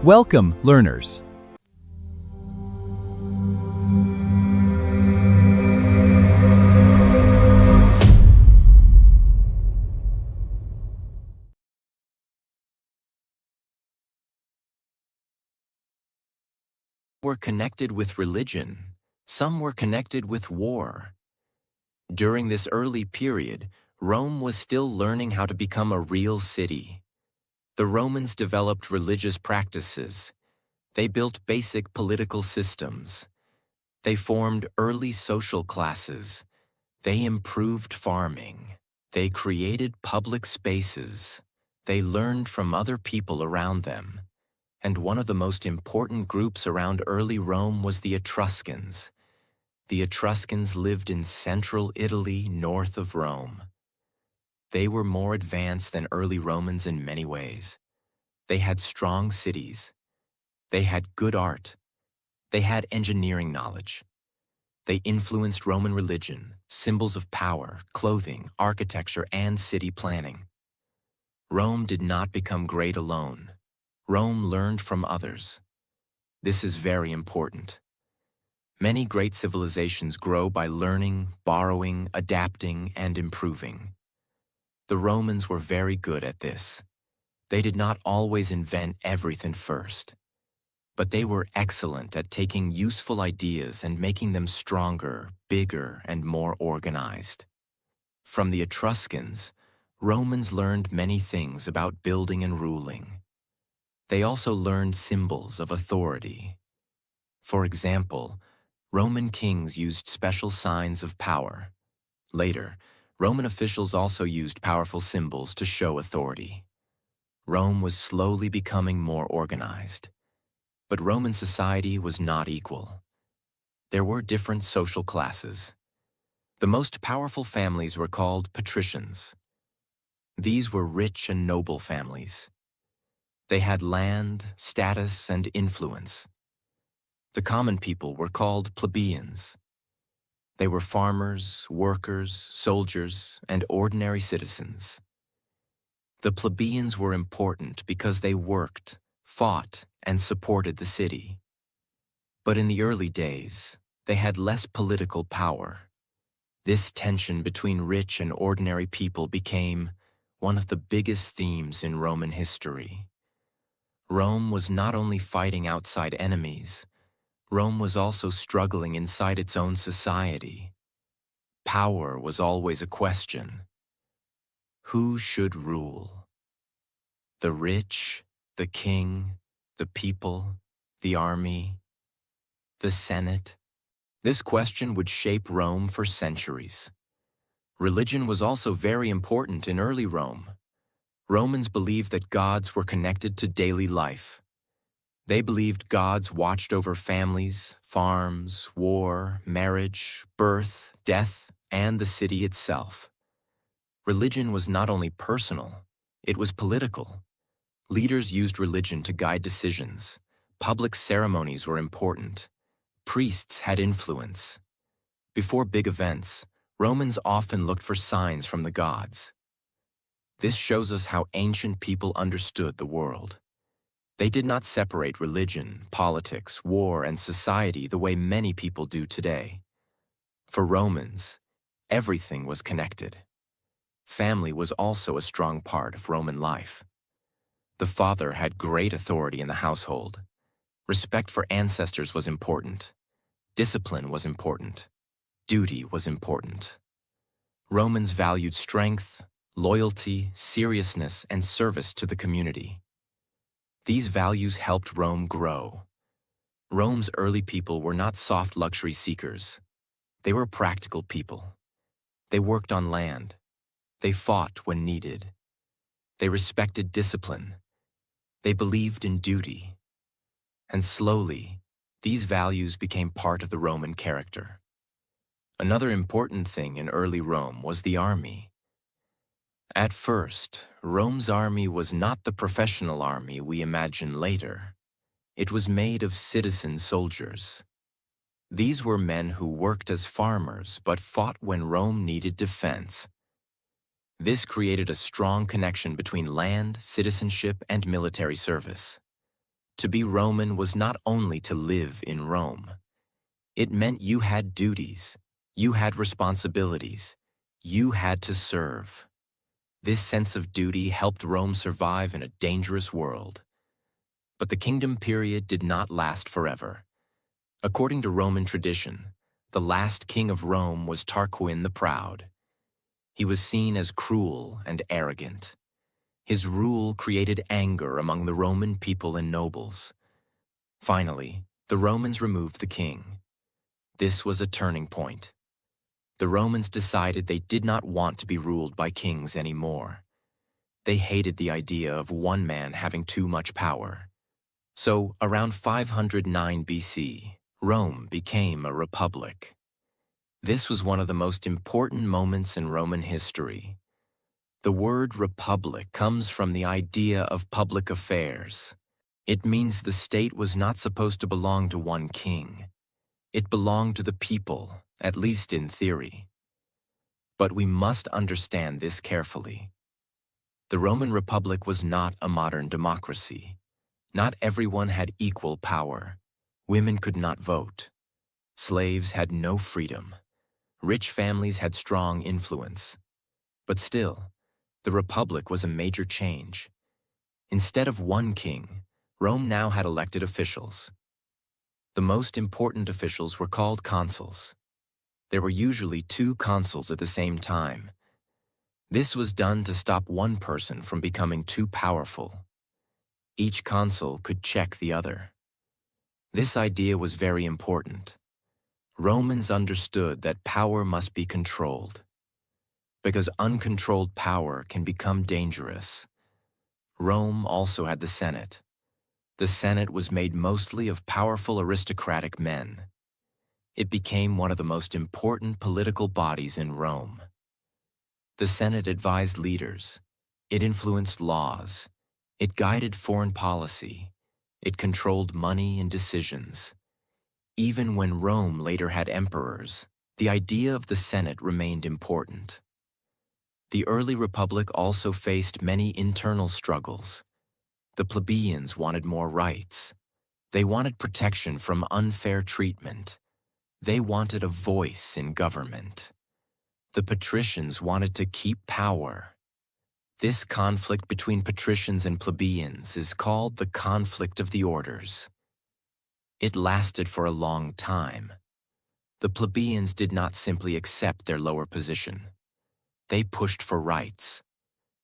Welcome, learners. Were connected with religion, some were connected with war. During this early period, Rome was still learning how to become a real city. The Romans developed religious practices. They built basic political systems. They formed early social classes. They improved farming. They created public spaces. They learned from other people around them. And one of the most important groups around early Rome was the Etruscans. The Etruscans lived in central Italy, north of Rome. They were more advanced than early Romans in many ways. They had strong cities. They had good art. They had engineering knowledge. They influenced Roman religion, symbols of power, clothing, architecture, and city planning. Rome did not become great alone. Rome learned from others. This is very important. Many great civilizations grow by learning, borrowing, adapting, and improving. The Romans were very good at this. They did not always invent everything first, but they were excellent at taking useful ideas and making them stronger, bigger, and more organized. From the Etruscans, Romans learned many things about building and ruling. They also learned symbols of authority. For example, Roman kings used special signs of power. Later, Roman officials also used powerful symbols to show authority. Rome was slowly becoming more organized. But Roman society was not equal. There were different social classes. The most powerful families were called patricians. These were rich and noble families. They had land, status, and influence. The common people were called plebeians. They were farmers, workers, soldiers, and ordinary citizens. The plebeians were important because they worked, fought, and supported the city. But in the early days, they had less political power. This tension between rich and ordinary people became one of the biggest themes in Roman history. Rome was not only fighting outside enemies, Rome was also struggling inside its own society. Power was always a question. Who should rule? The rich, the king, the people, the army, the Senate? This question would shape Rome for centuries. Religion was also very important in early Rome. Romans believed that gods were connected to daily life. They believed gods watched over families, farms, war, marriage, birth, death, and the city itself. Religion was not only personal, it was political. Leaders used religion to guide decisions. Public ceremonies were important. Priests had influence. Before big events, Romans often looked for signs from the gods. This shows us how ancient people understood the world. They did not separate religion, politics, war, and society the way many people do today. For Romans, everything was connected. Family was also a strong part of Roman life. The father had great authority in the household. Respect for ancestors was important. Discipline was important. Duty was important. Romans valued strength, loyalty, seriousness, and service to the community. These values helped Rome grow. Rome's early people were not soft luxury seekers. They were practical people. They worked on land. They fought when needed. They respected discipline. They believed in duty. And slowly, these values became part of the Roman character. Another important thing in early Rome was the army. At first, Rome's army was not the professional army we imagine later. It was made of citizen soldiers. These were men who worked as farmers but fought when Rome needed defense. This created a strong connection between land, citizenship, and military service. To be Roman was not only to live in Rome. It meant you had duties, you had responsibilities, you had to serve. This sense of duty helped Rome survive in a dangerous world. But the kingdom period did not last forever. According to Roman tradition, the last king of Rome was Tarquin the Proud. He was seen as cruel and arrogant. His rule created anger among the Roman people and nobles. Finally, the Romans removed the king. This was a turning point. The Romans decided they did not want to be ruled by kings anymore. They hated the idea of one man having too much power. So, around 509 BC, Rome became a republic. This was one of the most important moments in Roman history. The word republic comes from the idea of public affairs. It means the state was not supposed to belong to one king. It belonged to the people, at least in theory. But we must understand this carefully. The Roman Republic was not a modern democracy. Not everyone had equal power. Women could not vote. Slaves had no freedom. Rich families had strong influence. But still, the Republic was a major change. Instead of one king, Rome now had elected officials. The most important officials were called consuls. There were usually 2 consuls at the same time. This was done to stop one person from becoming too powerful. Each consul could check the other. This idea was very important. Romans understood that power must be controlled, because uncontrolled power can become dangerous. Rome also had the Senate. The Senate was made mostly of powerful aristocratic men. It became one of the most important political bodies in Rome. The Senate advised leaders. It influenced laws. It guided foreign policy. It controlled money and decisions. Even when Rome later had emperors, the idea of the Senate remained important. The early republic also faced many internal struggles. The plebeians wanted more rights. They wanted protection from unfair treatment. They wanted a voice in government. The patricians wanted to keep power. This conflict between patricians and plebeians is called the conflict of the orders. It lasted for a long time. The plebeians did not simply accept their lower position. They pushed for rights.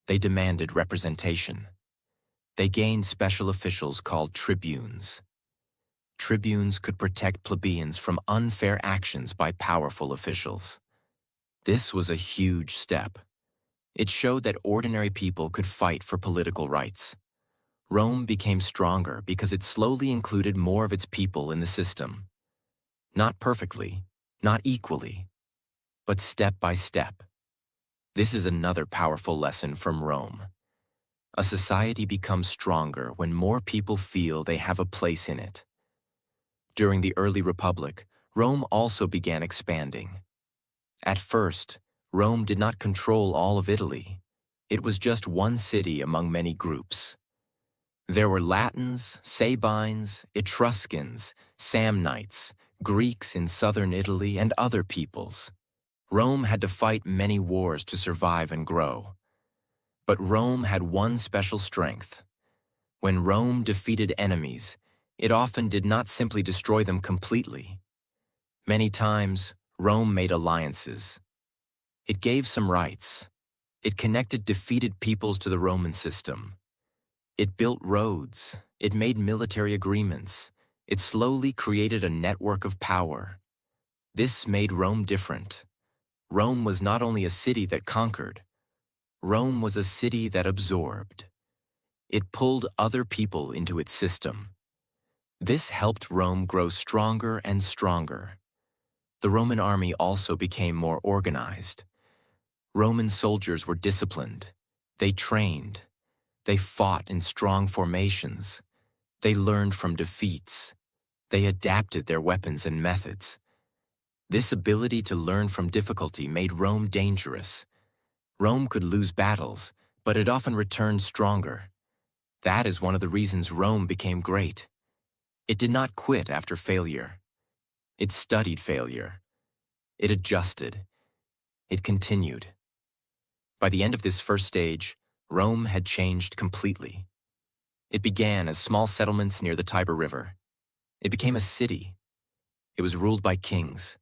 They demanded representation. They gained special officials called tribunes. Tribunes could protect plebeians from unfair actions by powerful officials. This was a huge step. It showed that ordinary people could fight for political rights. Rome became stronger because it slowly included more of its people in the system. Not perfectly, not equally, but step by step. This is another powerful lesson from Rome. A society becomes stronger when more people feel they have a place in it. During the early Republic, Rome also began expanding. At first, Rome did not control all of Italy. It was just one city among many groups. There were Latins, Sabines, Etruscans, Samnites, Greeks in southern Italy, and other peoples. Rome had to fight many wars to survive and grow. But Rome had one special strength. When Rome defeated enemies, it often did not simply destroy them completely. Many times, Rome made alliances. It gave some rights. It connected defeated peoples to the Roman system. It built roads. It made military agreements. It slowly created a network of power. This made Rome different. Rome was not only a city that conquered. Rome was a city that absorbed. It pulled other people into its system. This helped Rome grow stronger and stronger. The Roman army also became more organized. Roman soldiers were disciplined. They trained. They fought in strong formations. They learned from defeats. They adapted their weapons and methods. This ability to learn from difficulty made Rome dangerous. Rome could lose battles, but it often returned stronger. That is one of the reasons Rome became great. It did not quit after failure. It studied failure. It adjusted. It continued. By the end of this first stage, Rome had changed completely. It began as small settlements near the Tiber River. It became a city. It was ruled by kings.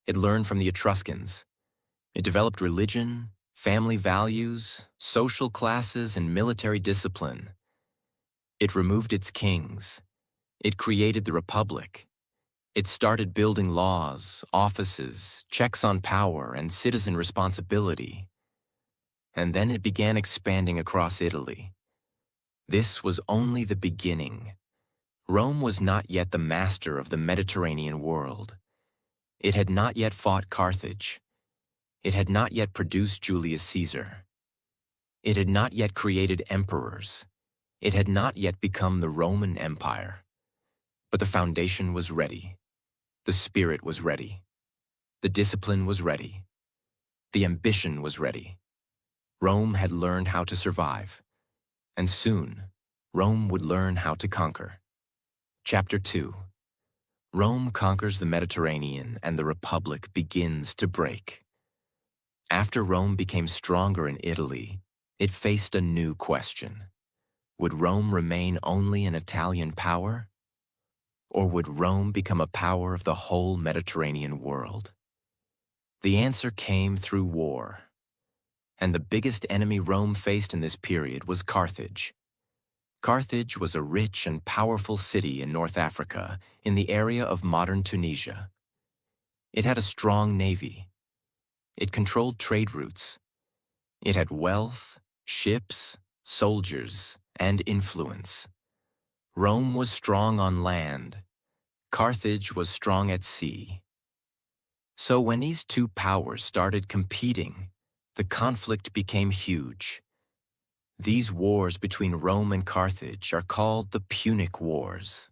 It learned from the Etruscans. It developed religion, family values, social classes, and military discipline. It removed its kings. It created the Republic. It started building laws, offices, checks on power, and citizen responsibility. And then it began expanding across Italy. This was only the beginning. Rome was not yet the master of the Mediterranean world. It had not yet fought Carthage. It had not yet produced Julius Caesar. It had not yet created emperors. It had not yet become the Roman Empire. But the foundation was ready. The spirit was ready. The discipline was ready. The ambition was ready. Rome had learned how to survive. And soon, Rome would learn how to conquer. Chapter 2. Rome conquers the Mediterranean and the Republic begins to break. After Rome became stronger in Italy, it faced a new question. Would Rome remain only an Italian power? Or would Rome become a power of the whole Mediterranean world? The answer came through war. And the biggest enemy Rome faced in this period was Carthage. Carthage was a rich and powerful city in North Africa, in the area of modern Tunisia. It had a strong navy. It controlled trade routes. It had wealth, ships, soldiers, and influence. Rome was strong on land. Carthage was strong at sea. So when these two powers started competing, the conflict became huge. These wars between Rome and Carthage are called the Punic Wars.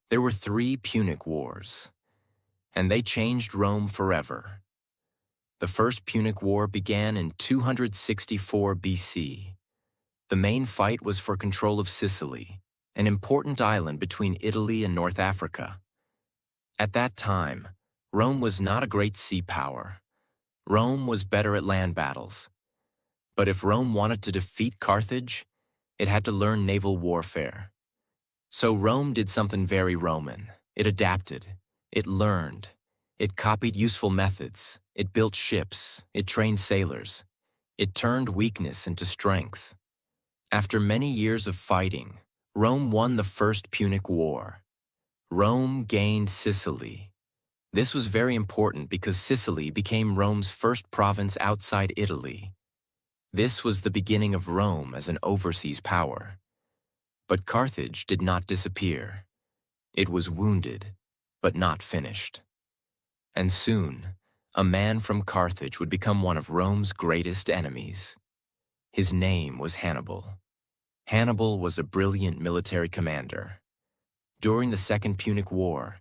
There were 3 Punic Wars, and they changed Rome forever. The First Punic War began in 264 BC. The main fight was for control of Sicily, an important island between Italy and North Africa. At that time, Rome was not a great sea power. Rome was better at land battles. But if Rome wanted to defeat Carthage, it had to learn naval warfare. So Rome did something very Roman. It adapted. It learned. It copied useful methods. It built ships. It trained sailors. It turned weakness into strength. After many years of fighting, Rome won the First Punic War. Rome gained Sicily. This was very important because Sicily became Rome's first province outside Italy. This was the beginning of Rome as an overseas power. But Carthage did not disappear. It was wounded, but not finished. And soon, a man from Carthage would become one of Rome's greatest enemies. His name was Hannibal. Hannibal was a brilliant military commander. During the Second Punic War,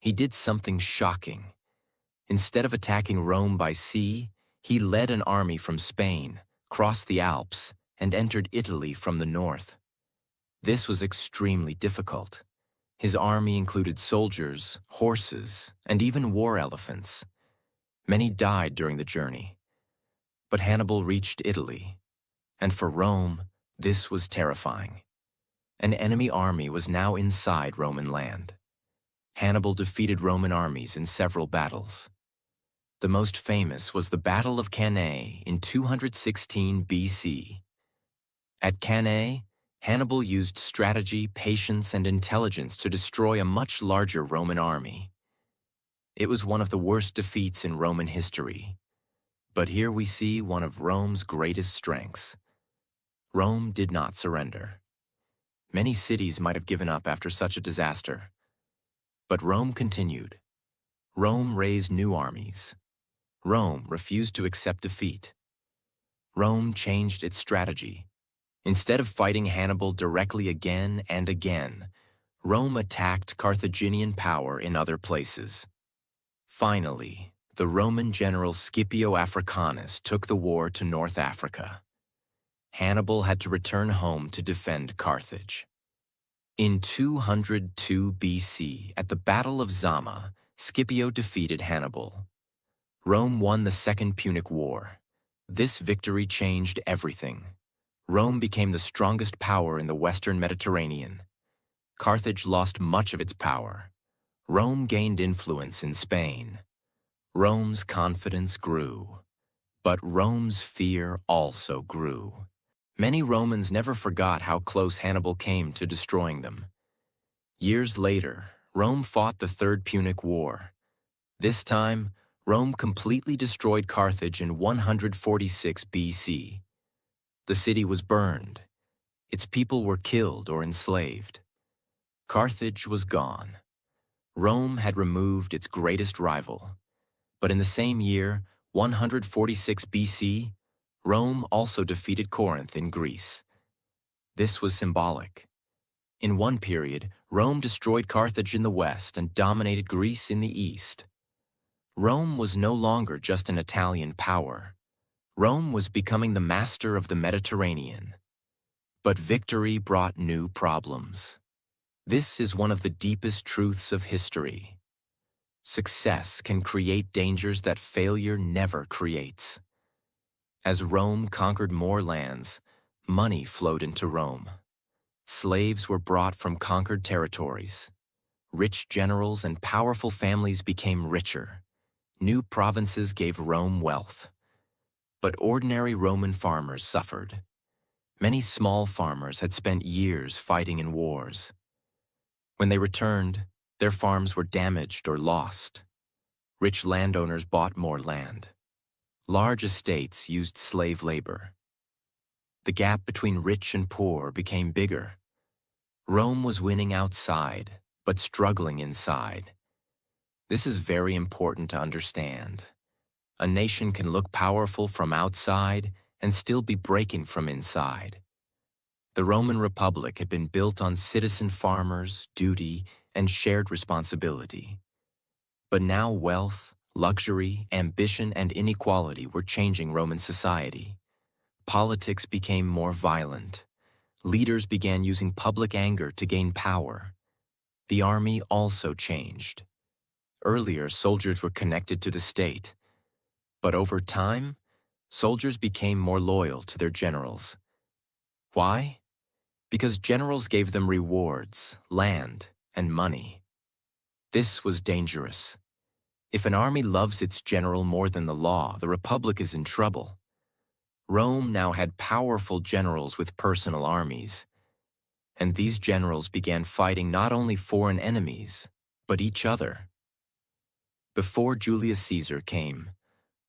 he did something shocking. Instead of attacking Rome by sea, he led an army from Spain, crossed the Alps, and entered Italy from the north. This was extremely difficult. His army included soldiers, horses, and even war elephants. Many died during the journey. But Hannibal reached Italy, and for Rome, this was terrifying. An enemy army was now inside Roman land. Hannibal defeated Roman armies in several battles. The most famous was the Battle of Cannae in 216 BC. At Cannae, Hannibal used strategy, patience, and intelligence to destroy a much larger Roman army. It was one of the worst defeats in Roman history. But here we see one of Rome's greatest strengths. Rome did not surrender. Many cities might have given up after such a disaster. But Rome continued. Rome raised new armies. Rome refused to accept defeat. Rome changed its strategy. Instead of fighting Hannibal directly again and again, Rome attacked Carthaginian power in other places. Finally, the Roman general Scipio Africanus took the war to North Africa. Hannibal had to return home to defend Carthage. In 202 BC, at the Battle of Zama, Scipio defeated Hannibal. Rome won the Second Punic War. This victory changed everything. Rome became the strongest power in the Western Mediterranean. Carthage lost much of its power. Rome gained influence in Spain. Rome's confidence grew. But Rome's fear also grew. Many Romans never forgot how close Hannibal came to destroying them. Years later, Rome fought the Third Punic War. This time, Rome completely destroyed Carthage in 146 BC. The city was burned. Its people were killed or enslaved. Carthage was gone. Rome had removed its greatest rival. But in the same year, 146 BC, Rome also defeated Corinth in Greece. This was symbolic. In one period, Rome destroyed Carthage in the west and dominated Greece in the east. Rome was no longer just an Italian power. Rome was becoming the master of the Mediterranean. But victory brought new problems. This is one of the deepest truths of history. Success can create dangers that failure never creates. As Rome conquered more lands, money flowed into Rome. Slaves were brought from conquered territories. Rich generals and powerful families became richer. New provinces gave Rome wealth. But ordinary Roman farmers suffered. Many small farmers had spent years fighting in wars. When they returned, their farms were damaged or lost. Rich landowners bought more land. Large estates used slave labor. The gap between rich and poor became bigger. Rome was winning outside, but struggling inside. This is very important to understand. A nation can look powerful from outside and still be breaking from inside. The Roman Republic had been built on citizen farmers, duty, and shared responsibility. But now wealth, luxury, ambition, and inequality were changing Roman society. Politics became more violent. Leaders began using public anger to gain power. The army also changed. Earlier, soldiers were connected to the state. But over time, soldiers became more loyal to their generals. Why? Because generals gave them rewards, land, and money. This was dangerous. If an army loves its general more than the law, the Republic is in trouble. Rome now had powerful generals with personal armies. And these generals began fighting not only foreign enemies, but each other. Before Julius Caesar came,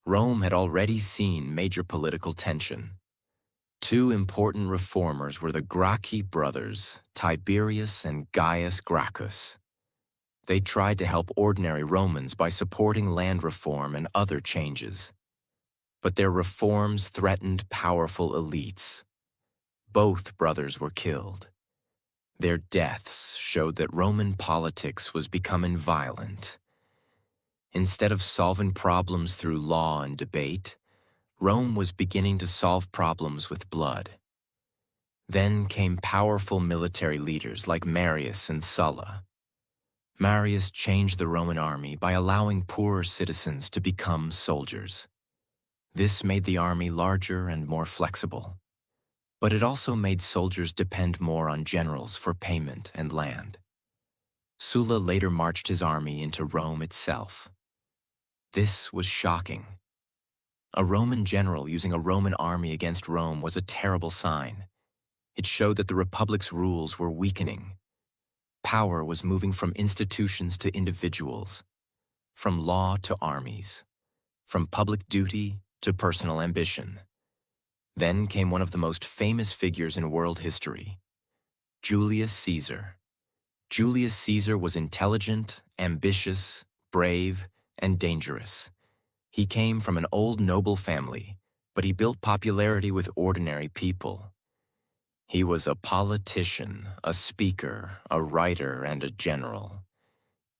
Rome had already seen major political tension. Two important reformers were the Gracchi brothers, Tiberius and Gaius Gracchus. They tried to help ordinary Romans by supporting land reform and other changes. But their reforms threatened powerful elites. Both brothers were killed. Their deaths showed that Roman politics was becoming violent. Instead of solving problems through law and debate, Rome was beginning to solve problems with blood. Then came powerful military leaders like Marius and Sulla. Marius changed the Roman army by allowing poorer citizens to become soldiers. This made the army larger and more flexible. But it also made soldiers depend more on generals for payment and land. Sulla later marched his army into Rome itself. This was shocking. A Roman general using a Roman army against Rome was a terrible sign. It showed that the Republic's rules were weakening. Power was moving from institutions to individuals, from law to armies, from public duty to personal ambition. Then came one of the most famous figures in world history, Julius Caesar. Julius Caesar was intelligent, ambitious, brave, and dangerous. He came from an old noble family, but he built popularity with ordinary people. He was a politician, a speaker, a writer, and a general.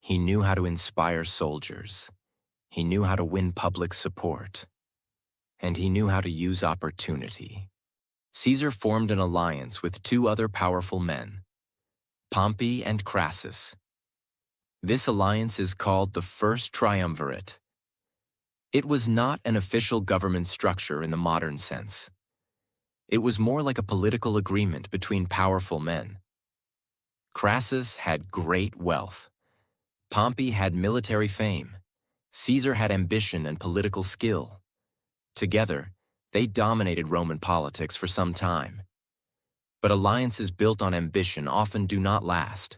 He knew how to inspire soldiers. He knew how to win public support. And he knew how to use opportunity. Caesar formed an alliance with two other powerful men, Pompey and Crassus. This alliance is called the First Triumvirate. It was not an official government structure in the modern sense. It was more like a political agreement between powerful men. Crassus had great wealth. Pompey had military fame. Caesar had ambition and political skill. Together, they dominated Roman politics for some time. But alliances built on ambition often do not last.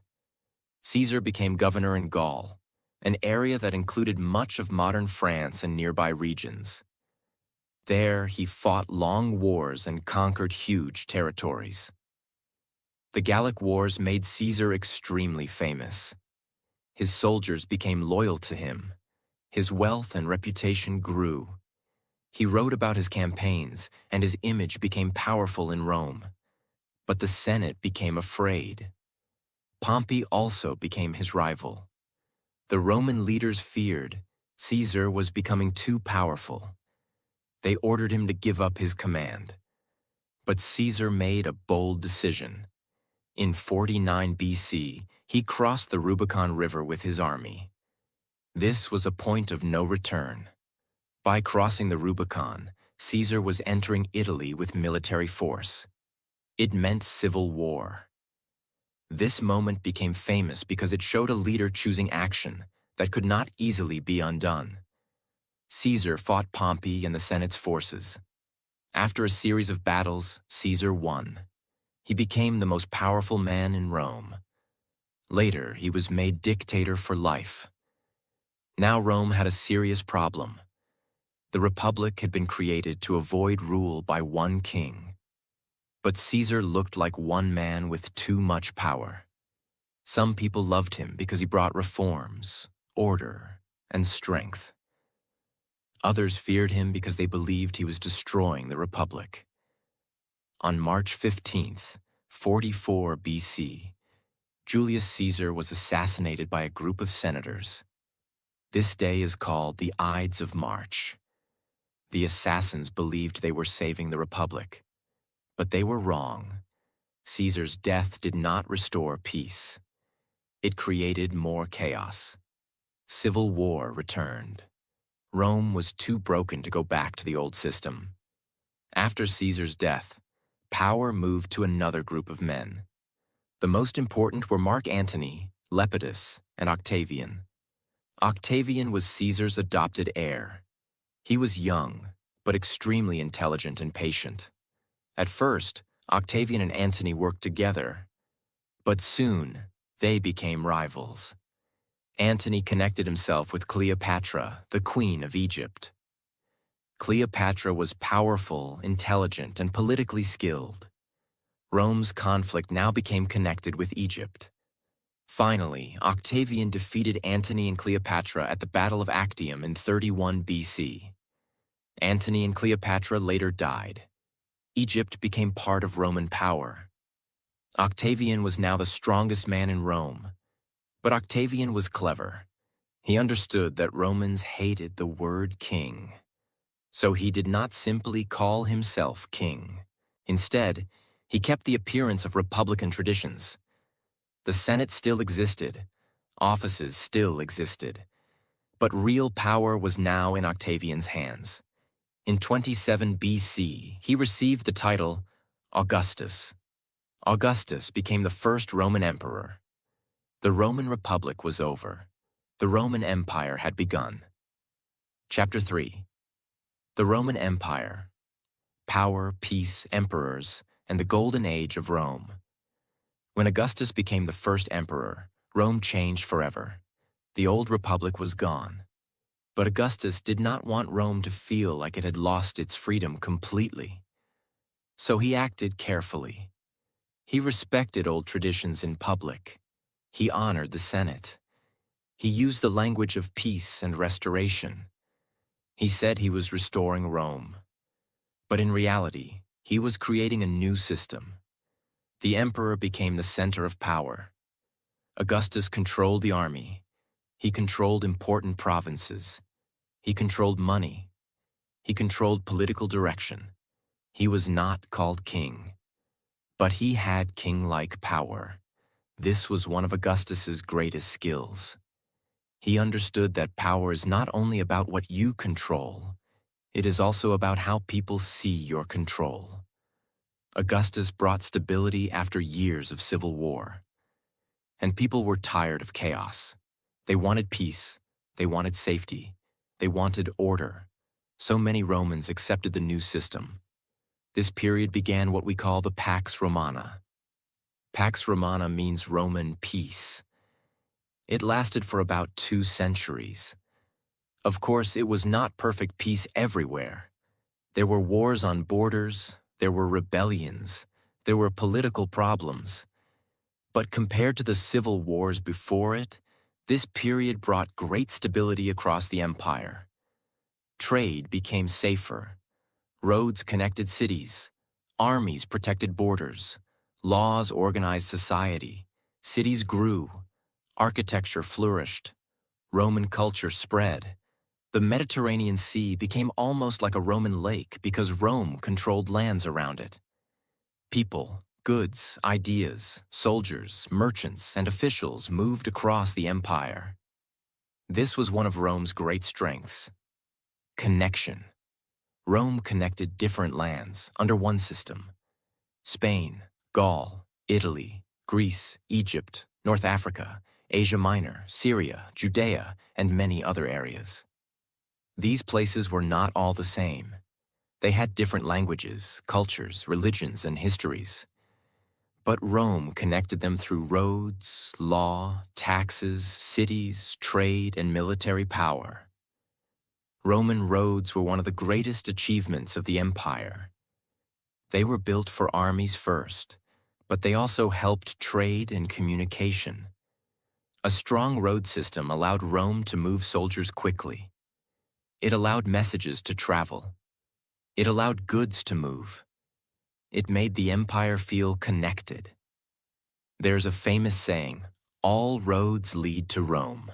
Caesar became governor in Gaul, an area that included much of modern France and nearby regions. There, he fought long wars and conquered huge territories. The Gallic Wars made Caesar extremely famous. His soldiers became loyal to him. His wealth and reputation grew. He wrote about his campaigns, and his image became powerful in Rome. But the Senate became afraid. Pompey also became his rival. The Roman leaders feared Caesar was becoming too powerful. They ordered him to give up his command. But Caesar made a bold decision. In 49 BC, he crossed the Rubicon River with his army. This was a point of no return. By crossing the Rubicon, Caesar was entering Italy with military force. It meant civil war. This moment became famous because it showed a leader choosing action that could not easily be undone. Caesar fought Pompey and the Senate's forces. After a series of battles, Caesar won. He became the most powerful man in Rome. Later, he was made dictator for life. Now Rome had a serious problem. The Republic had been created to avoid rule by one king. But Caesar looked like one man with too much power. Some people loved him because he brought reforms, order, and strength. Others feared him because they believed he was destroying the Republic. On March 15th, 44 BC, Julius Caesar was assassinated by a group of senators. This day is called the Ides of March. The assassins believed they were saving the Republic. But they were wrong. Caesar's death did not restore peace. It created more chaos. Civil war returned. Rome was too broken to go back to the old system. After Caesar's death, power moved to another group of men. The most important were Mark Antony, Lepidus, and Octavian. Octavian was Caesar's adopted heir. He was young, but extremely intelligent and patient. At first, Octavian and Antony worked together, but soon they became rivals. Antony connected himself with Cleopatra, the Queen of Egypt. Cleopatra was powerful, intelligent, and politically skilled. Rome's conflict now became connected with Egypt. Finally, Octavian defeated Antony and Cleopatra at the Battle of Actium in 31 BC. Antony and Cleopatra later died. Egypt became part of Roman power. Octavian was now the strongest man in Rome. But Octavian was clever. He understood that Romans hated the word king. So he did not simply call himself king. Instead, he kept the appearance of republican traditions. The Senate still existed. Offices still existed. But real power was now in Octavian's hands. In 27 BC, he received the title Augustus. Augustus became the first Roman emperor. The Roman Republic was over. The Roman Empire had begun. Chapter 3. The Roman Empire. Power, peace, emperors, and the golden age of Rome. When Augustus became the first emperor, Rome changed forever. The old republic was gone. But Augustus did not want Rome to feel like it had lost its freedom completely. So he acted carefully. He respected old traditions in public. He honored the Senate. He used the language of peace and restoration. He said he was restoring Rome. But in reality, he was creating a new system. The emperor became the center of power. Augustus controlled the army. He controlled important provinces. He controlled money. He controlled political direction. He was not called king. But he had king-like power. This was one of Augustus's greatest skills. He understood that power is not only about what you control, it is also about how people see your control. Augustus brought stability after years of civil war. And people were tired of chaos. They wanted peace, they wanted safety, they wanted order. So many Romans accepted the new system. This period began what we call the Pax Romana. Pax Romana means Roman peace. It lasted for about 2 centuries. Of course, it was not perfect peace everywhere. There were wars on borders, there were rebellions, there were political problems. But compared to the civil wars before it, this period brought great stability across the empire. Trade became safer. Roads connected cities. Armies protected borders. Laws organized society. Cities grew. Architecture flourished. Roman culture spread. The Mediterranean Sea became almost like a Roman lake because Rome controlled lands around it. People, goods, ideas, soldiers, merchants, and officials moved across the empire. This was one of Rome's great strengths. Connection. Rome connected different lands under one system. Spain, Gaul, Italy, Greece, Egypt, North Africa, Asia Minor, Syria, Judea, and many other areas. These places were not all the same. They had different languages, cultures, religions, and histories. But Rome connected them through roads, law, taxes, cities, trade, and military power. Roman roads were one of the greatest achievements of the empire. They were built for armies first, but they also helped trade and communication. A strong road system allowed Rome to move soldiers quickly. It allowed messages to travel. It allowed goods to move. It made the empire feel connected. There's a famous saying, "All roads lead to Rome."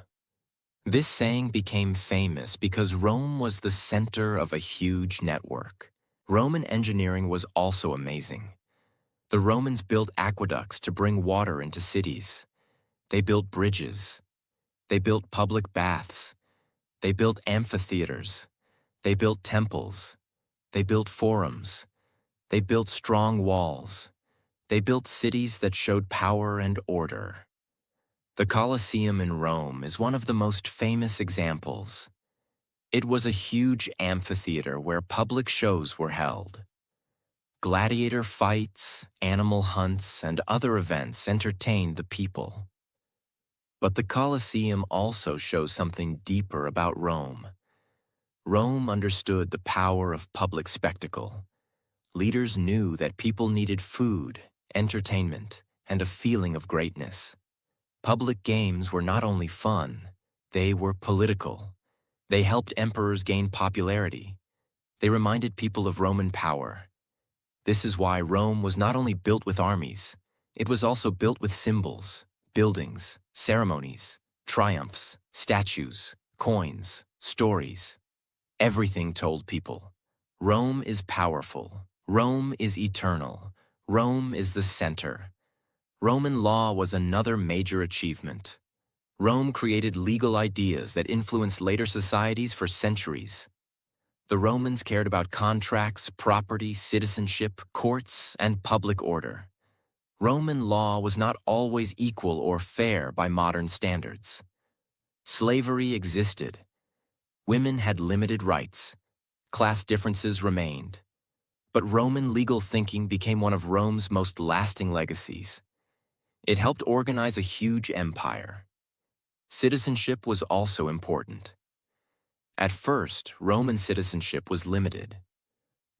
This saying became famous because Rome was the center of a huge network. Roman engineering was also amazing. The Romans built aqueducts to bring water into cities. They built bridges. They built public baths. They built amphitheaters. They built temples. They built forums. They built strong walls. They built cities that showed power and order. The Colosseum in Rome is one of the most famous examples. It was a huge amphitheater where public shows were held. Gladiator fights, animal hunts, and other events entertained the people. But the Colosseum also shows something deeper about Rome. Rome understood the power of public spectacle. Leaders knew that people needed food, entertainment, and a feeling of greatness. Public games were not only fun, they were political. They helped emperors gain popularity. They reminded people of Roman power. This is why Rome was not only built with armies, it was also built with symbols, buildings, ceremonies, triumphs, statues, coins, stories. Everything told people, Rome is powerful, Rome is eternal, Rome is the center. Roman law was another major achievement. Rome created legal ideas that influenced later societies for centuries. The Romans cared about contracts, property, citizenship, courts, and public order. Roman law was not always equal or fair by modern standards. Slavery existed. Women had limited rights. Class differences remained. But Roman legal thinking became one of Rome's most lasting legacies. It helped organize a huge empire. Citizenship was also important. At first, Roman citizenship was limited.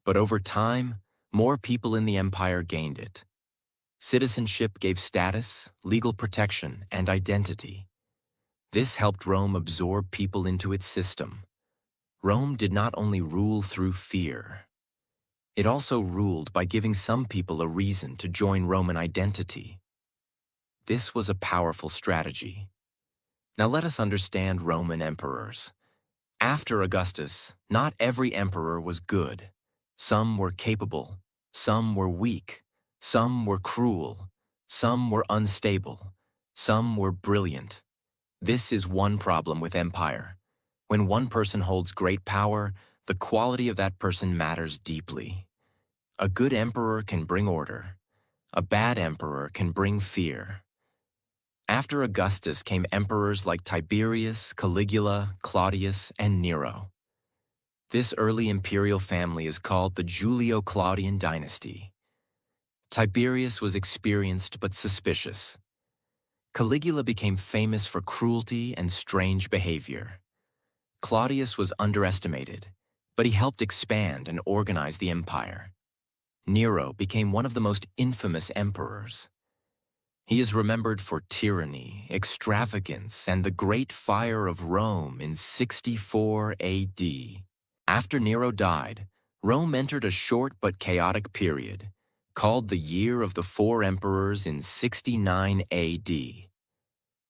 But over time, more people in the empire gained it. Citizenship gave status, legal protection, and identity. This helped Rome absorb people into its system. Rome did not only rule through fear. It also ruled by giving some people a reason to join Roman identity. This was a powerful strategy. Now let us understand Roman emperors. After Augustus, not every emperor was good. Some were capable, some were weak, some were cruel, Some were unstable. Some were brilliant. This is one problem with empire. When one person holds great power, the quality of that person matters deeply. A good emperor can bring order. A bad emperor can bring fear. After Augustus came emperors like Tiberius, Caligula, Claudius, and Nero. This early imperial family is called the Julio-Claudian dynasty. Tiberius was experienced but suspicious. Caligula became famous for cruelty and strange behavior. Claudius was underestimated, but he helped expand and organize the empire. Nero became one of the most infamous emperors. He is remembered for tyranny, extravagance, and the Great Fire of Rome in 64 AD. After Nero died, Rome entered a short but chaotic period, called the Year of the Four Emperors in 69 AD.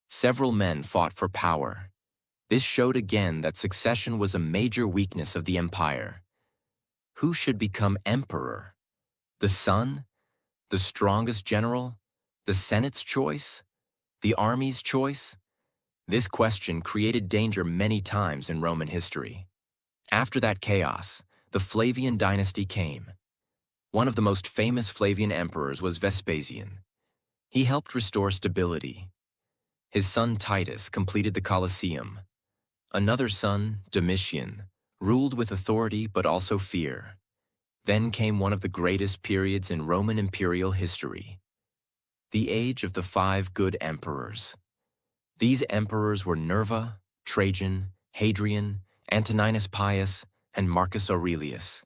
Several men fought for power. This showed again that succession was a major weakness of the empire. Who should become emperor? The son? The strongest general? The Senate's choice? The army's choice? This question created danger many times in Roman history. After that chaos, the Flavian dynasty came. One of the most famous Flavian emperors was Vespasian. He helped restore stability. His son Titus completed the Colosseum. Another son, Domitian, ruled with authority but also fear. Then came one of the greatest periods in Roman imperial history, the age of the 5 good emperors. These emperors were Nerva, Trajan, Hadrian, Antoninus Pius, and Marcus Aurelius.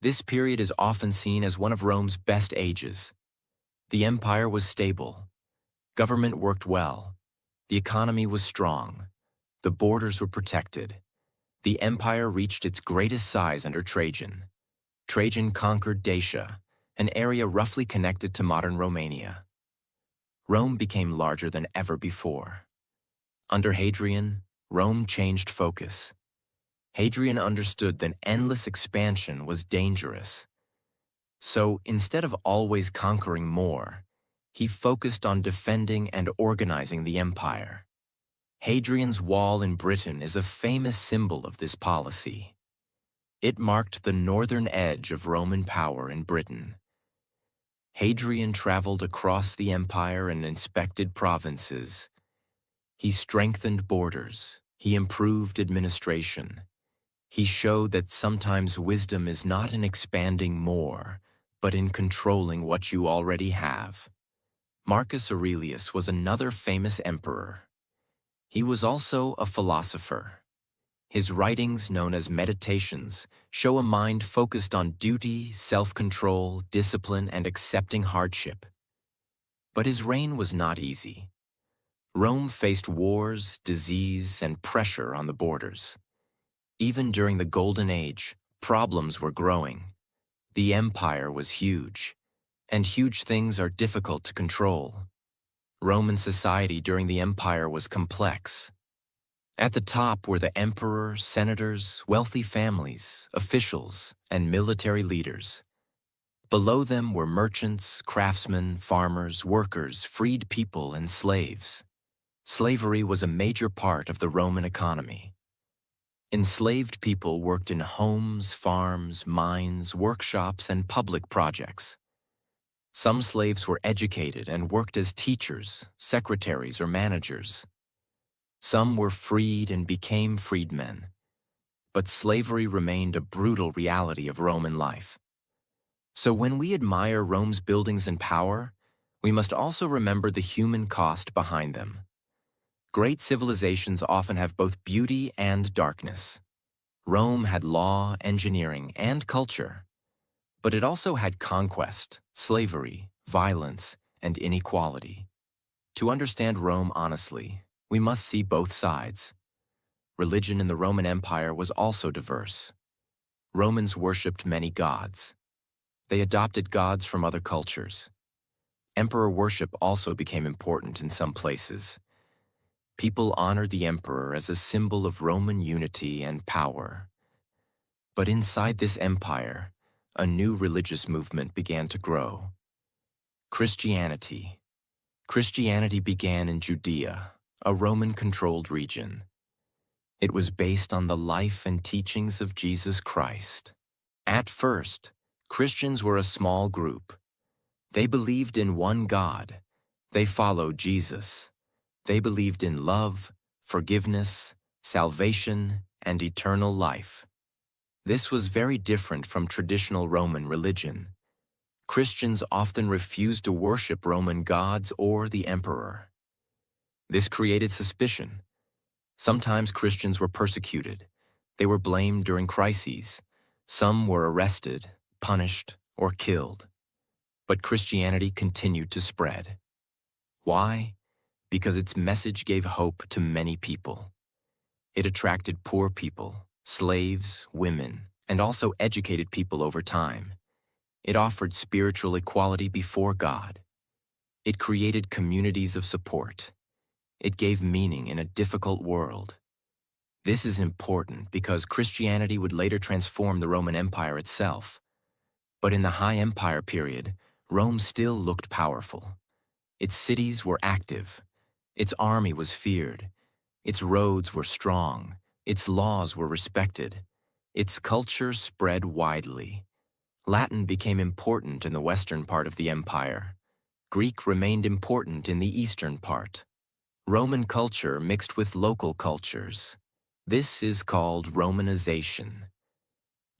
This period is often seen as one of Rome's best ages. The empire was stable. Government worked well. The economy was strong. The borders were protected. The empire reached its greatest size under Trajan. Trajan conquered Dacia, an area roughly connected to modern Romania. Rome became larger than ever before. Under Hadrian, Rome changed focus. Hadrian understood that endless expansion was dangerous. So instead of always conquering more, he focused on defending and organizing the empire. Hadrian's Wall in Britain is a famous symbol of this policy. It marked the northern edge of Roman power in Britain. Hadrian traveled across the empire and inspected provinces. He strengthened borders. He improved administration. He showed that sometimes wisdom is not in expanding more, but in controlling what you already have. Marcus Aurelius was another famous emperor. He was also a philosopher. His writings, known as Meditations, show a mind focused on duty, self-control, discipline, and accepting hardship. But his reign was not easy. Rome faced wars, disease, and pressure on the borders. Even during the Golden Age, problems were growing. The empire was huge, and huge things are difficult to control. Roman society during the empire was complex. At the top were the emperor, senators, wealthy families, officials, and military leaders. Below them were merchants, craftsmen, farmers, workers, freed people, and slaves. Slavery was a major part of the Roman economy. Enslaved people worked in homes, farms, mines, workshops, and public projects. Some slaves were educated and worked as teachers, secretaries, or managers. Some were freed and became freedmen. But slavery remained a brutal reality of Roman life. So when we admire Rome's buildings and power, we must also remember the human cost behind them. Great civilizations often have both beauty and darkness. Rome had law, engineering, and culture. But it also had conquest, slavery, violence, and inequality. To understand Rome honestly, we must see both sides. Religion in the Roman Empire was also diverse. Romans worshipped many gods. They adopted gods from other cultures. Emperor worship also became important in some places. People honored the emperor as a symbol of Roman unity and power. But inside this empire, a new religious movement began to grow. Christianity. Christianity began in Judea, a Roman-controlled region. It was based on the life and teachings of Jesus Christ. At first, Christians were a small group. They believed in one God. They followed Jesus. They believed in love, forgiveness, salvation, and eternal life. This was very different from traditional Roman religion. Christians often refused to worship Roman gods or the emperor. This created suspicion. Sometimes Christians were persecuted. They were blamed during crises. Some were arrested, punished, or killed. But Christianity continued to spread. Why? Because its message gave hope to many people. It attracted poor people, slaves, women, and also educated people over time. It offered spiritual equality before God. It created communities of support. It gave meaning in a difficult world. This is important because Christianity would later transform the Roman Empire itself. But in the High Empire period, Rome still looked powerful. Its cities were active. Its army was feared. Its roads were strong. Its laws were respected. Its culture spread widely. Latin became important in the western part of the empire. Greek remained important in the eastern part. Roman culture mixed with local cultures. This is called Romanization.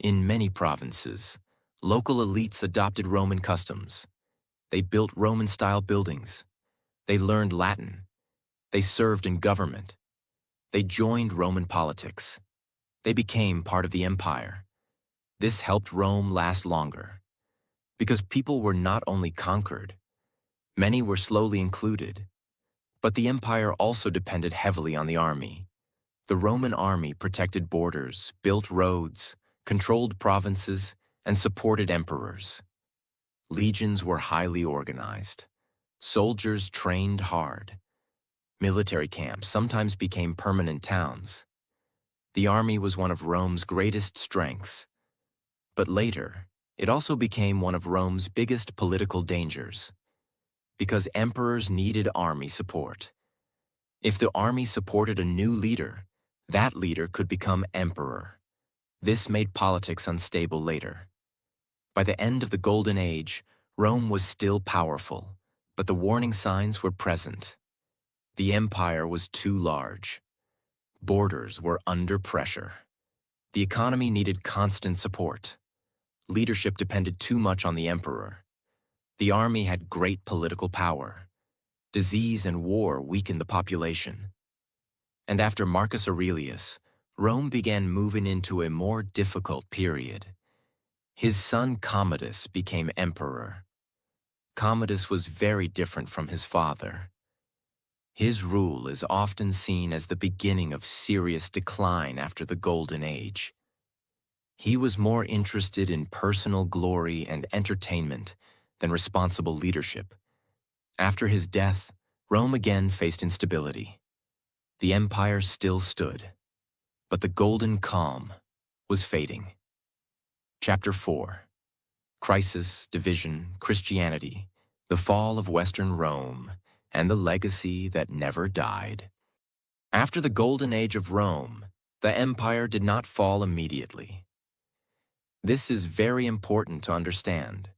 In many provinces, local elites adopted Roman customs. They built Roman-style buildings. They learned Latin. They served in government. They joined Roman politics. They became part of the empire. This helped Rome last longer. Because people were not only conquered, many were slowly included. But the empire also depended heavily on the army. The Roman army protected borders, built roads, controlled provinces, and supported emperors. Legions were highly organized. Soldiers trained hard. Military camps sometimes became permanent towns. The army was one of Rome's greatest strengths. But later, it also became one of Rome's biggest political dangers. Because emperors needed army support. If the army supported a new leader, that leader could become emperor. This made politics unstable later. By the end of the Golden Age, Rome was still powerful, but the warning signs were present. The empire was too large. Borders were under pressure. The economy needed constant support. Leadership depended too much on the emperor. The army had great political power. Disease and war weakened the population. And after Marcus Aurelius, Rome began moving into a more difficult period. His son Commodus became emperor. Commodus was very different from his father. His rule is often seen as the beginning of serious decline after the Golden Age. He was more interested in personal glory and entertainment than responsible leadership. After his death, Rome again faced instability. The empire still stood, but the golden calm was fading. Chapter 4. Crisis, Division, Christianity, the Fall of Western Rome, and the Legacy that Never Died. After the Golden Age of Rome, the empire did not fall immediately. This is very important to understand.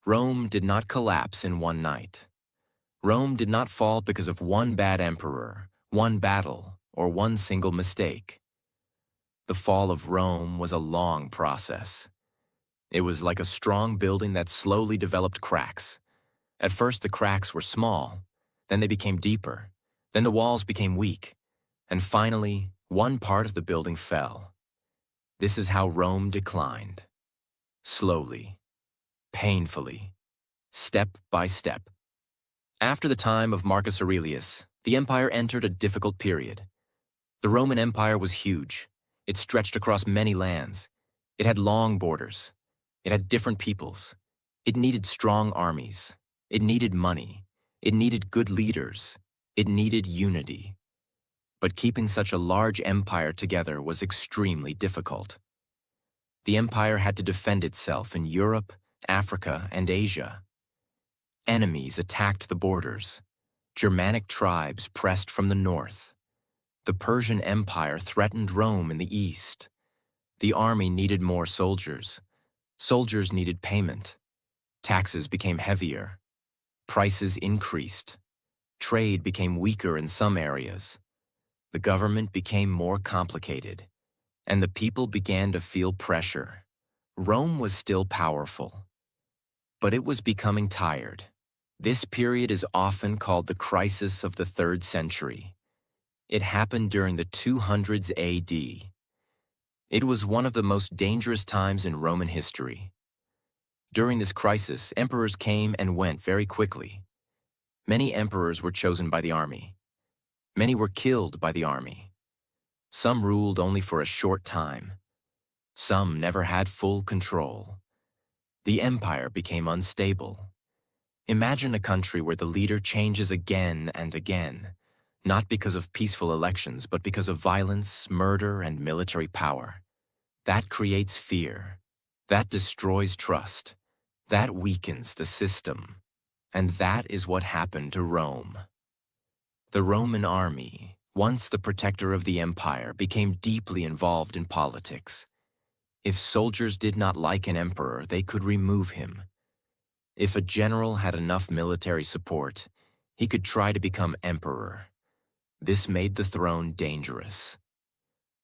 Rome did not collapse in one night. Rome did not fall because of one bad emperor, one battle, or one single mistake. The fall of Rome was a long process. It was like a strong building that slowly developed cracks. At first, the cracks were small, then they became deeper, then the walls became weak, and finally, one part of the building fell. This is how Rome declined. Slowly, painfully, step by step. After the time of Marcus Aurelius, the empire entered a difficult period. The Roman Empire was huge. It stretched across many lands. It had long borders. It had different peoples. It needed strong armies. It needed money. It needed good leaders. It needed unity. But keeping such a large empire together was extremely difficult. The empire had to defend itself in Europe, Africa, and Asia. Enemies attacked the borders. Germanic tribes pressed from the north. The Persian Empire threatened Rome in the east. The army needed more soldiers. Soldiers needed payment. Taxes became heavier. Prices increased. Trade became weaker in some areas. The government became more complicated, and the people began to feel pressure. Rome was still powerful, but it was becoming tired. This period is often called the crisis of the 3rd century. It happened during the 200s AD. It was one of the most dangerous times in Roman history. During this crisis, emperors came and went very quickly. Many emperors were chosen by the army. Many were killed by the army. Some ruled only for a short time. Some never had full control. The empire became unstable. Imagine a country where the leader changes again and again, not because of peaceful elections, but because of violence, murder, and military power. That creates fear. That destroys trust. That weakens the system. And that is what happened to Rome. The Roman army, once the protector of the empire, became deeply involved in politics. If soldiers did not like an emperor, they could remove him. If a general had enough military support, he could try to become emperor. This made the throne dangerous.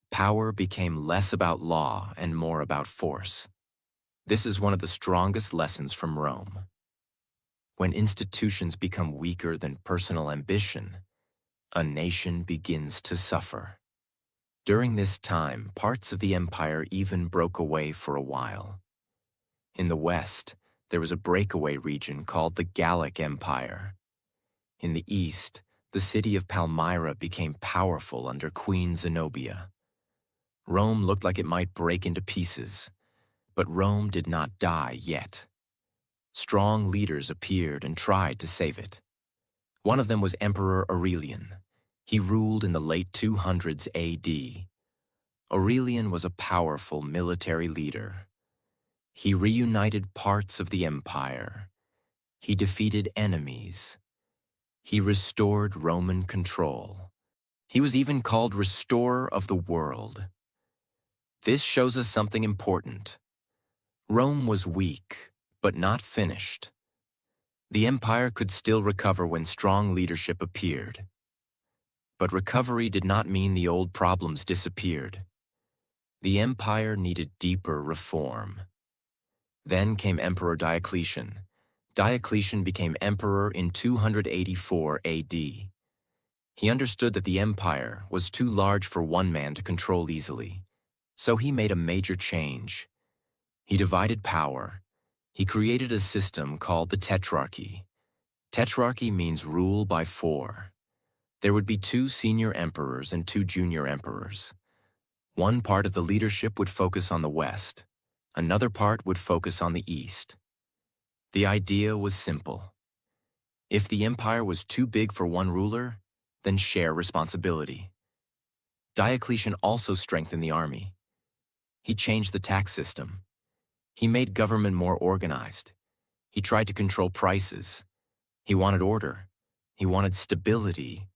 Power became less about law and more about force. This is one of the strongest lessons from Rome. When institutions become weaker than personal ambition, a nation begins to suffer. During this time, parts of the empire even broke away for a while. In the west, there was a breakaway region called the Gallic Empire. In the east, the city of Palmyra became powerful under Queen Zenobia. Rome looked like it might break into pieces, but Rome did not die yet. Strong leaders appeared and tried to save it. One of them was Emperor Aurelian. He ruled in the late 200s AD. Aurelian was a powerful military leader. He reunited parts of the empire. He defeated enemies. He restored Roman control. He was even called restorer of the world. This shows us something important. Rome was weak, but not finished. The empire could still recover when strong leadership appeared. But recovery did not mean the old problems disappeared. The empire needed deeper reform. Then came Emperor Diocletian. Diocletian became emperor in 284 AD. He understood that the empire was too large for one man to control easily, so he made a major change. He divided power. He created a system called the Tetrarchy. Tetrarchy means rule by 4. There would be 2 senior emperors and 2 junior emperors. One part of the leadership would focus on the west. Another part would focus on the east. The idea was simple. If the empire was too big for one ruler, then share responsibility. Diocletian also strengthened the army. He changed the tax system. He made government more organized. He tried to control prices. He wanted order. He wanted stability.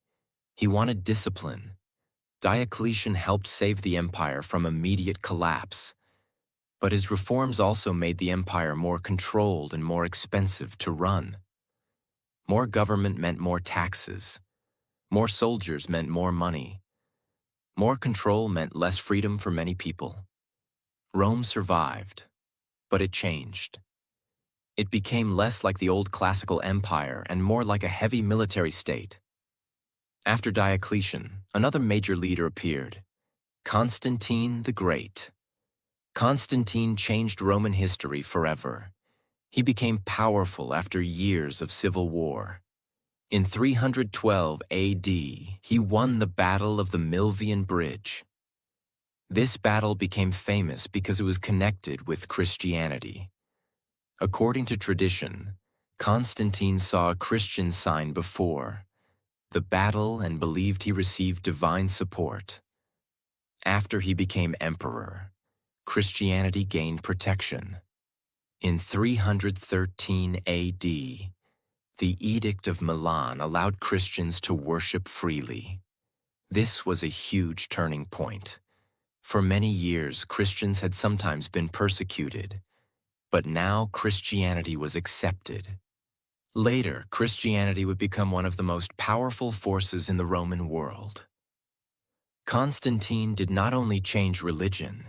He wanted discipline. Diocletian helped save the empire from immediate collapse. But his reforms also made the empire more controlled and more expensive to run. More government meant more taxes. More soldiers meant more money. More control meant less freedom for many people. Rome survived, but it changed. It became less like the old classical empire and more like a heavy military state. After Diocletian, another major leader appeared, Constantine the Great. Constantine changed Roman history forever. He became powerful after years of civil war. In 312 AD, he won the Battle of the Milvian Bridge. This battle became famous because it was connected with Christianity. According to tradition, Constantine saw a Christian sign before the battle and believed he received divine support. After he became emperor, Christianity gained protection. In 313 AD, The Edict of Milan allowed Christians to worship freely. This was a huge turning point. For many years, Christians had sometimes been persecuted, but now Christianity was accepted. Later, Christianity would become one of the most powerful forces in the Roman world. Constantine did not only change religion,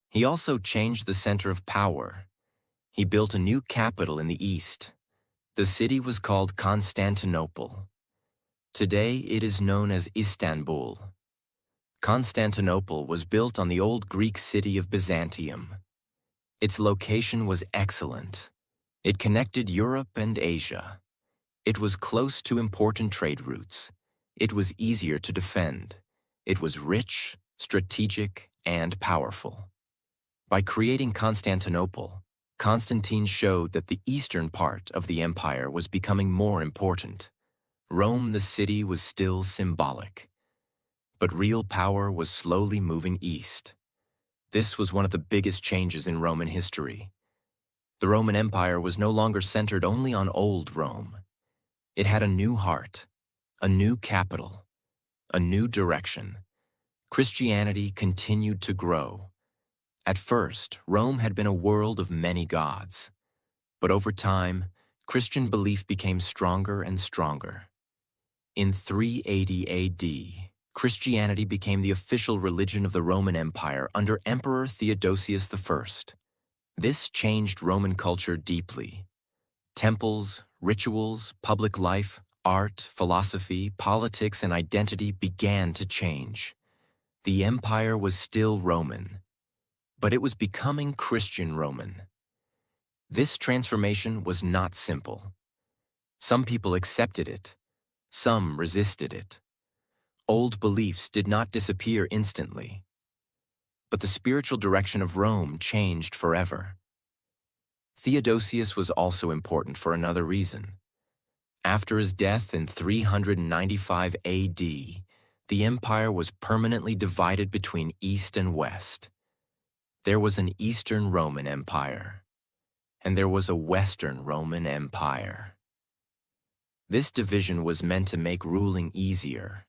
he also changed the center of power. He built a new capital in the east. The city was called Constantinople. Today, it is known as Istanbul. Constantinople was built on the old Greek city of Byzantium. Its location was excellent. It connected Europe and Asia. It was close to important trade routes. It was easier to defend. It was rich, strategic, and powerful. By creating Constantinople, Constantine showed that the eastern part of the empire was becoming more important. Rome, the city, was still symbolic. But real power was slowly moving east. This was one of the biggest changes in Roman history. The Roman Empire was no longer centered only on old Rome. It had a new heart, a new capital, a new direction. Christianity continued to grow. At first, Rome had been a world of many gods. But over time, Christian belief became stronger and stronger. In 380 AD, Christianity became the official religion of the Roman Empire under Emperor Theodosius I. This changed Roman culture deeply. Temples, rituals, public life, art, philosophy, politics, and identity began to change. The empire was still Roman, but it was becoming Christian Roman. This transformation was not simple. Some people accepted it. Some resisted it. Old beliefs did not disappear instantly. But the spiritual direction of Rome changed forever. Theodosius was also important for another reason. After his death in 395 AD, the empire was permanently divided between East and West. There was an Eastern Roman Empire, and there was a Western Roman Empire. This division was meant to make ruling easier.